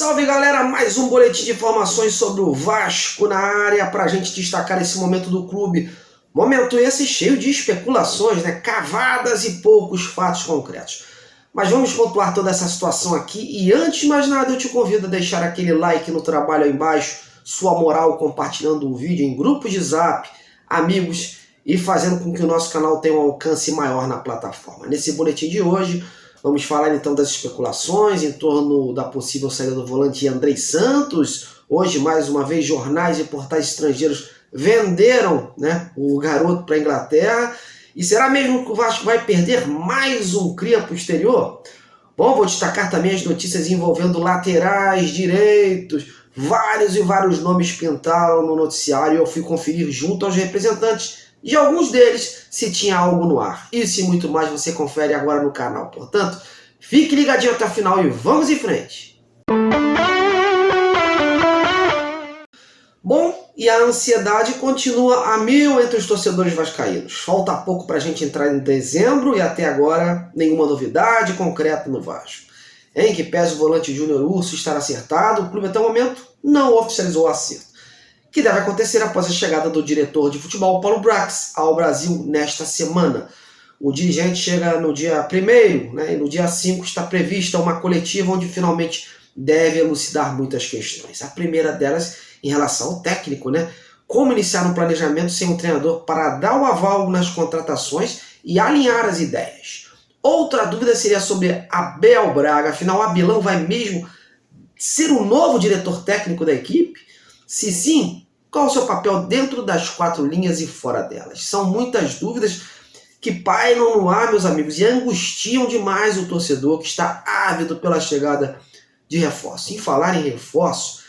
salve galera, mais um boletim de informações sobre o Vasco na área para a gente destacar esse momento do clube. Momento esse cheio de especulações, né? Cavadas e poucos fatos concretos. Mas vamos pontuar toda essa situação aqui e antes de mais nada eu te convido a deixar aquele like no trabalho aí embaixo, sua moral compartilhando o vídeo em grupos de zap, amigos e fazendo com que o nosso canal tenha um alcance maior na plataforma. Nesse boletim de hoje vamos falar então das especulações em torno da possível saída do volante Andrei Santos. Hoje, mais uma vez, jornais e portais estrangeiros venderam, né, o garoto para a Inglaterra. E será mesmo que o Vasco vai perder mais um cria posterior? Bom, vou destacar também as notícias envolvendo laterais direitos. Vários nomes pintaram no noticiário e eu fui conferir junto aos representantes de alguns deles se tinha algo no ar. Isso e muito mais você confere agora no canal. Portanto, fique ligadinho até o final e vamos em frente. Bom, e a ansiedade continua a mil entre os torcedores vascaínos. Falta pouco para a gente entrar em dezembro e até agora nenhuma novidade concreta no Vasco. Em que pese o volante Júnior Urso estar acertado, o clube até o momento não oficializou o acerto, que deve acontecer após a chegada do diretor de futebol Paulo Brax ao Brasil nesta semana. O dirigente chega no dia 1º, né, e no dia 5 está prevista uma coletiva onde finalmente deve elucidar muitas questões. A primeira delas em relação ao técnico, né? Como iniciar um planejamento sem um treinador para dar o aval nas contratações e alinhar as ideias. Outra dúvida seria sobre Abel Braga, afinal Abelão vai mesmo ser o novo diretor técnico da equipe? Se sim, qual o seu papel dentro das quatro linhas e fora delas? São muitas dúvidas que pairam no ar, meus amigos, e angustiam demais o torcedor que está ávido pela chegada de reforço. Em falar em reforço,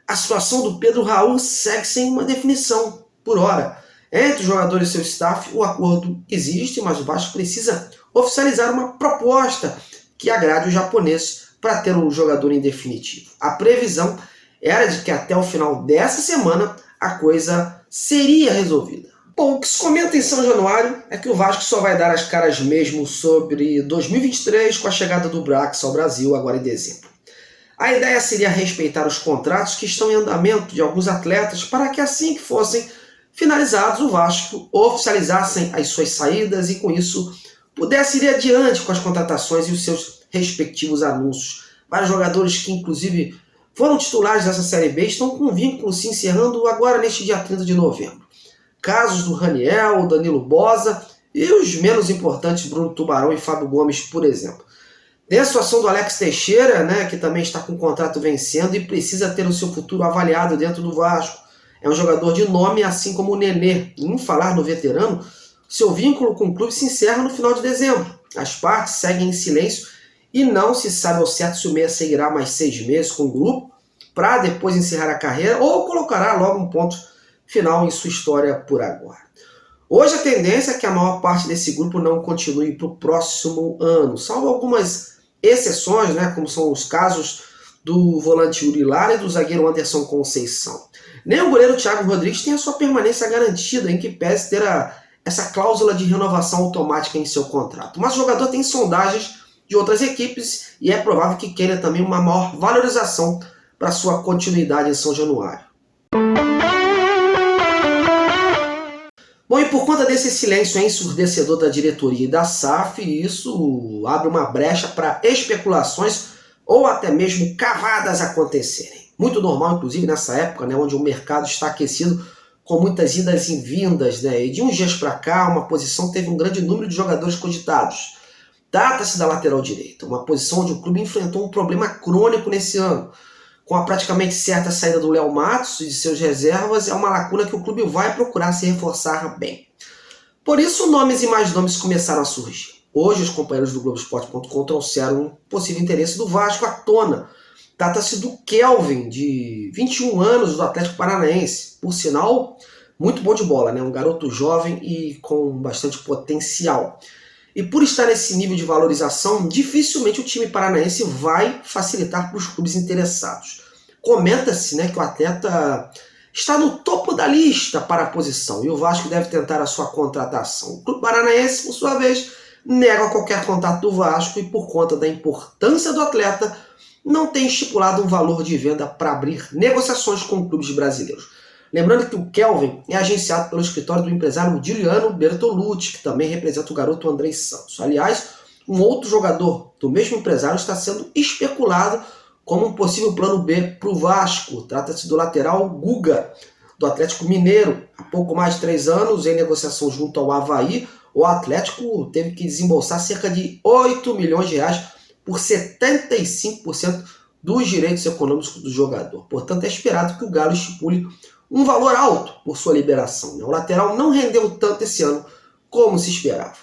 a situação do Pedro Raul segue sem uma definição por hora. Entre os jogadores e seu staff, o acordo existe, mas o Vasco precisa oficializar uma proposta que agrade os japoneses para ter o jogador em definitivo. A previsão era de que até o final dessa semana a coisa seria resolvida. Bom, o que se comenta em São Januário é que o Vasco só vai dar as caras mesmo sobre 2023 com a chegada do Brax ao Brasil agora em dezembro. A ideia seria respeitar os contratos que estão em andamento de alguns atletas para que assim que fossem finalizados o Vasco oficializassem as suas saídas e com isso pudesse ir adiante com as contratações e os seus respectivos anúncios. Vários jogadores que inclusive foram titulares dessa Série B estão com vínculo se encerrando agora neste dia 30 de novembro. Casos do Raniel, Danilo Boza e os menos importantes Bruno Tubarão e Fábio Gomes, por exemplo. Tem a situação do Alex Teixeira, né, que também está com o contrato vencendo e precisa ter o seu futuro avaliado dentro do Vasco. É um jogador de nome, assim como o Nenê. Em falar no veterano, seu vínculo com o clube se encerra no final de dezembro. As partes seguem em silêncio e não se sabe ao certo se o meia seguirá mais 6 meses com o grupo para depois encerrar a carreira ou colocará logo um ponto final em sua história por agora. Hoje a tendência é que a maior parte desse grupo não continue para o próximo ano, salvo algumas exceções, né, como são os casos do volante Yuri Lara e do zagueiro Anderson Conceição. Nem o goleiro Thiago Rodrigues tem a sua permanência garantida, em que pese ter essa cláusula de renovação automática em seu contrato. Mas o jogador tem sondagens de outras equipes e é provável que queira também uma maior valorização para sua continuidade em São Januário. Bom, e por conta desse silêncio ensurdecedor da diretoria e da SAF, isso abre uma brecha para especulações ou até mesmo cavadas acontecerem. Muito normal, inclusive, nessa época, né, onde o mercado está aquecido com muitas idas e vindas, né, e de uns dias para cá, uma posição teve um grande número de jogadores cogitados. Trata-se da lateral direita, uma posição onde o clube enfrentou um problema crônico nesse ano. Com a praticamente certa saída do Léo Matos e de seus reservas, é uma lacuna que o clube vai procurar se reforçar bem. Por isso, nomes e mais nomes começaram a surgir. Hoje, os companheiros do Globoesporte.com trouxeram um possível interesse do Vasco à tona. Trata-se do Kelvin, de 21 anos, do Atlético Paranaense. Por sinal, muito bom de bola, né? Um garoto jovem e com bastante potencial. E por estar nesse nível de valorização, dificilmente o time paranaense vai facilitar para os clubes interessados. Comenta-se, né, que o atleta está no topo da lista para a posição e o Vasco deve tentar a sua contratação. O clube paranaense, por sua vez, nega qualquer contato do Vasco e por conta da importância do atleta, não tem estipulado um valor de venda para abrir negociações com clubes brasileiros. Lembrando que o Kelvin é agenciado pelo escritório do empresário Giuliano Bertolucci, que também representa o garoto Andrei Santos. Aliás, um outro jogador do mesmo empresário está sendo especulado como um possível plano B para o Vasco. Trata-se do lateral Guga, do Atlético Mineiro. Há pouco mais de 3 anos, em negociação junto ao Avaí, o Atlético teve que desembolsar cerca de 8 milhões de reais por 75% dos direitos econômicos do jogador. Portanto, é esperado que o Galo estipule um valor alto por sua liberação. O lateral não rendeu tanto esse ano como se esperava.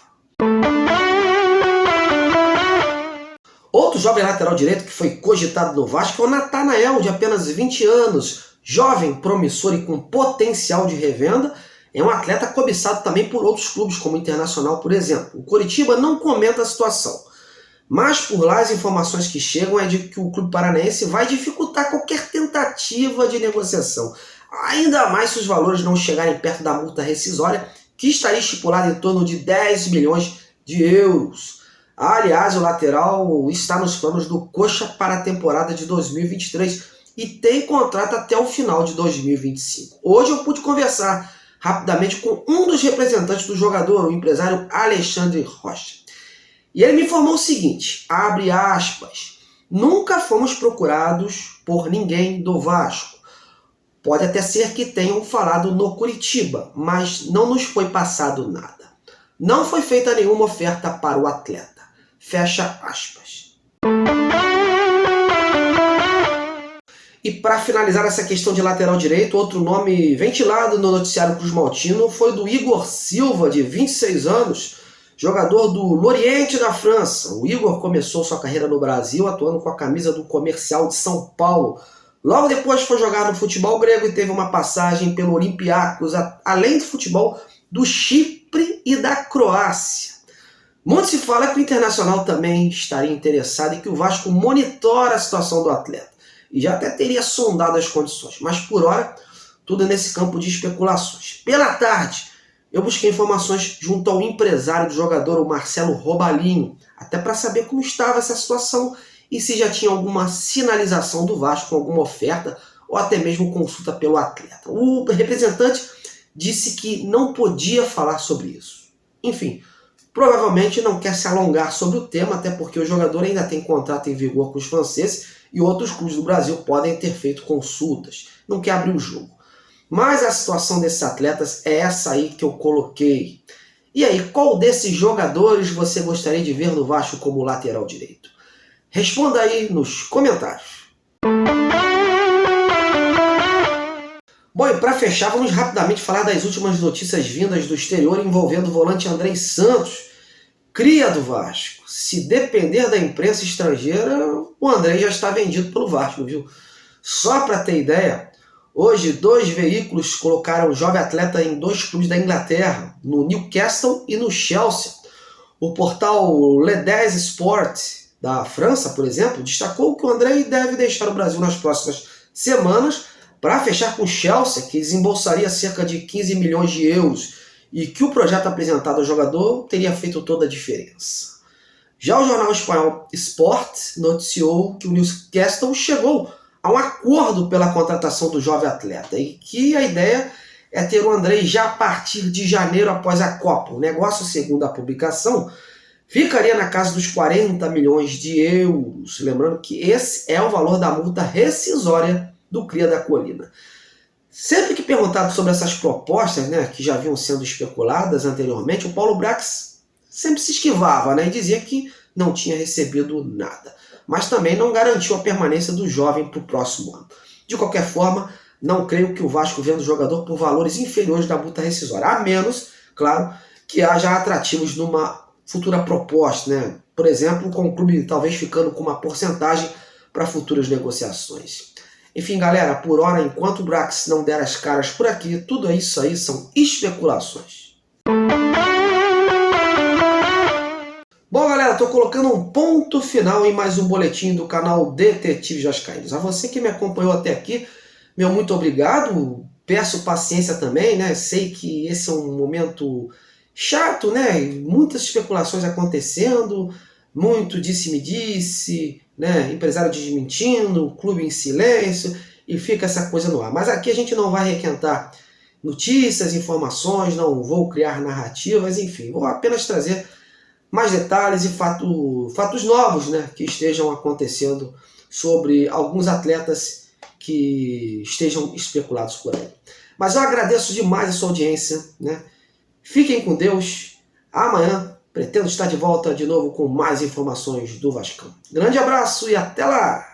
Outro jovem lateral direito que foi cogitado no Vasco é o Natanael, de apenas 20 anos. Jovem, promissor e com potencial de revenda, é um atleta cobiçado também por outros clubes, como o Internacional, por exemplo. O Coritiba não comenta a situação, mas por lá as informações que chegam é de que o clube paranaense vai dificultar qualquer tentativa de negociação. Ainda mais se os valores não chegarem perto da multa rescisória, que estaria estipulada em torno de 10 milhões de euros. Aliás, o lateral está nos planos do Coxa para a temporada de 2023 e tem contrato até o final de 2025. Hoje eu pude conversar rapidamente com um dos representantes do jogador, o empresário Alexandre Rocha. E ele me informou o seguinte, abre aspas, nunca fomos procurados por ninguém do Vasco. Pode até ser que tenham falado no Coritiba, mas não nos foi passado nada. Não foi feita nenhuma oferta para o atleta. Fecha aspas. E para finalizar essa questão de lateral direito, outro nome ventilado no noticiário Cruz Maltino foi do Igor Silva, de 26 anos, jogador do Lorient da França. O Igor começou sua carreira no Brasil atuando com a camisa do Comercial de São Paulo. Logo depois foi jogar no futebol grego e teve uma passagem pelo Olympiacos, além do futebol do Chipre e da Croácia. Muito se fala que o Internacional também estaria interessado e que o Vasco monitora a situação do atleta. E já até teria sondado as condições. Mas por hora, tudo nesse campo de especulações. Pela tarde, eu busquei informações junto ao empresário do jogador, o Marcelo Robalinho, até para saber como estava essa situação e se já tinha alguma sinalização do Vasco, alguma oferta ou até mesmo consulta pelo atleta. O representante disse que não podia falar sobre isso. Enfim, provavelmente não quer se alongar sobre o tema, até porque o jogador ainda tem contrato em vigor com os franceses e outros clubes do Brasil podem ter feito consultas. Não quer abrir o jogo. Mas a situação desses atletas é essa aí que eu coloquei. E aí, qual desses jogadores você gostaria de ver no Vasco como lateral direito? Responda aí nos comentários. Bom, e para fechar, vamos rapidamente falar das últimas notícias vindas do exterior envolvendo o volante Andrei Santos, cria do Vasco. Se depender da imprensa estrangeira, o Andrei já está vendido pelo Vasco, viu? Só para ter ideia, hoje 2 veículos colocaram o jovem atleta em 2 clubes da Inglaterra, no Newcastle e no Chelsea. O portal Le 10 Sport da França, por exemplo, destacou que o Andrei deve deixar o Brasil nas próximas semanas para fechar com o Chelsea, que desembolsaria cerca de 15 milhões de euros, e que o projeto apresentado ao jogador teria feito toda a diferença. Já o jornal espanhol Sport noticiou que o Newcastle chegou a um acordo pela contratação do jovem atleta e que a ideia é ter o Andrei já a partir de janeiro após a Copa. O negócio, segundo a publicação, ficaria na casa dos 40 milhões de euros. Lembrando que esse é o valor da multa rescisória do Cria da Colina. Sempre que perguntado sobre essas propostas, que já vinham sendo especuladas anteriormente, o Paulo Brax sempre se esquivava, e dizia que não tinha recebido nada. Mas também não garantiu a permanência do jovem para o próximo ano. De qualquer forma, não creio que o Vasco venda o jogador por valores inferiores da multa rescisória, a menos, claro, que haja atrativos numa futura proposta, por exemplo, com o clube talvez ficando com uma porcentagem para futuras negociações. Enfim, galera, por hora, enquanto o Brax não der as caras por aqui, tudo isso aí são especulações. Bom, galera, estou colocando um ponto final em mais um boletim do canal Detetives Vascaínos. A você que me acompanhou até aqui, meu muito obrigado. Peço paciência também, Sei que esse é um momento chato, Muitas especulações acontecendo. muito disse-me-disse, né? Empresário desmentindo, clube em silêncio, e fica essa coisa no ar. Mas aqui a gente não vai requentar notícias, informações, não vou criar narrativas, enfim, vou apenas trazer mais detalhes e fatos novos, né, que estejam acontecendo sobre alguns atletas que estejam especulados por aí. Mas eu agradeço demais a sua audiência, né? Fiquem com Deus. Amanhã pretendo estar de volta de novo com mais informações do Vascão. Grande abraço e até lá!